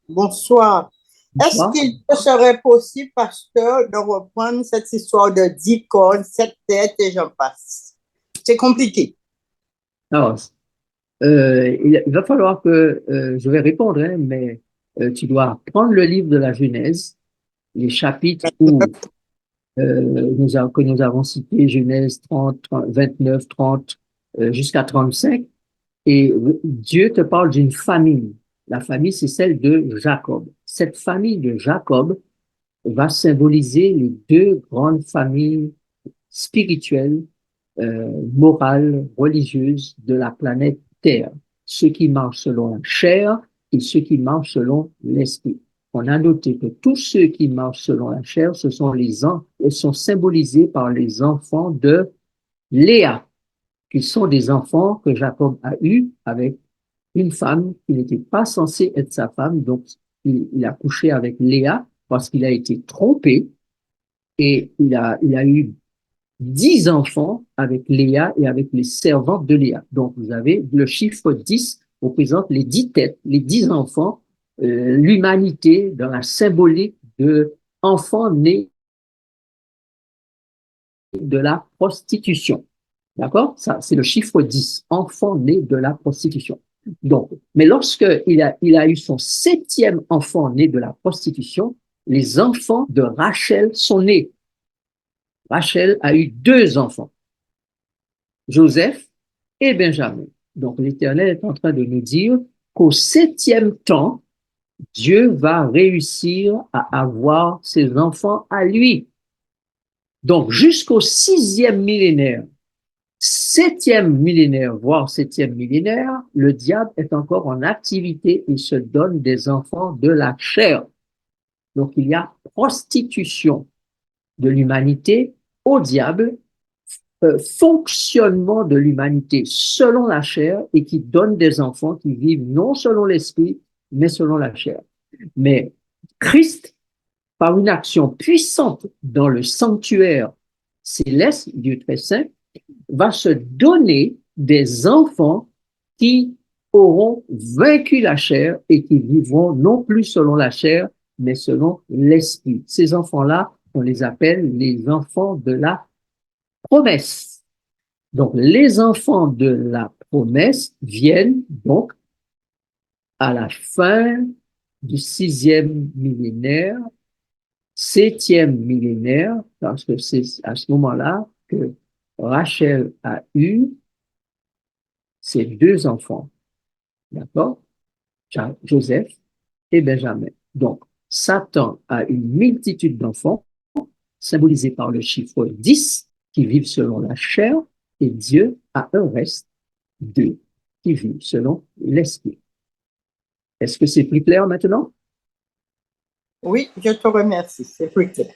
Bonsoir. Est-ce Bonsoir. qu'il te serait possible, pasteur, de reprendre cette histoire de 10 cornes, 7 têtes et j'en passe? C'est compliqué. Alors, il va falloir que je vais répondre, hein, mais tu dois prendre le livre de la Genèse, les chapitres que nous avons cités, Genèse 30, 29, 30, jusqu'à 35, et Dieu te parle d'une famille. La famille, c'est celle de Jacob. Cette famille de Jacob va symboliser les deux grandes familles spirituelle, morale, religieuse de la planète Terre. Ceux qui marchent selon la chair et ceux qui marchent selon l'esprit. On a noté que tous ceux qui marchent selon la chair, ce sont ils sont symbolisés par les enfants de Léa, qui sont des enfants que Jacob a eus avec une femme qui n'était pas censée être sa femme, donc il a couché avec Léa parce qu'il a été trompé et il a eu 10 enfants avec Léa et avec les servantes de Léa. Donc, vous avez le chiffre 10 représente les 10 têtes, les 10 enfants, l'humanité dans la symbolique de enfants nés de la prostitution. D'accord? Ça, c'est le chiffre 10, enfants nés de la prostitution. Donc, mais lorsque il a eu son septième enfant né de la prostitution, les enfants de Rachel sont nés. Rachel a eu deux enfants. Joseph et Benjamin. Donc l'Éternel est en train de nous dire qu'au septième temps, Dieu va réussir à avoir ses enfants à lui. Donc jusqu'au sixième millénaire, septième millénaire, voire septième millénaire, le diable est encore en activité et se donne des enfants de la chair. Donc il y a prostitution de l'humanité au diable, fonctionnement de l'humanité selon la chair et qui donne des enfants qui vivent non selon l'esprit, mais selon la chair. Mais Christ, par une action puissante dans le sanctuaire céleste, Dieu très saint, va se donner des enfants qui auront vaincu la chair et qui vivront non plus selon la chair, mais selon l'esprit. Ces enfants-là, on les appelle les enfants de la promesse. Donc, les enfants de la promesse viennent donc à la fin du sixième millénaire, septième millénaire, parce que c'est à ce moment-là que Rachel a eu ses deux enfants, d'accord? Joseph et Benjamin. Donc, Satan a une multitude d'enfants, symbolisés par le chiffre 10, qui vivent selon la chair, et Dieu a un reste d'eux qui vivent selon l'esprit. Est-ce que c'est plus clair maintenant? Oui, je te remercie. C'est plus clair.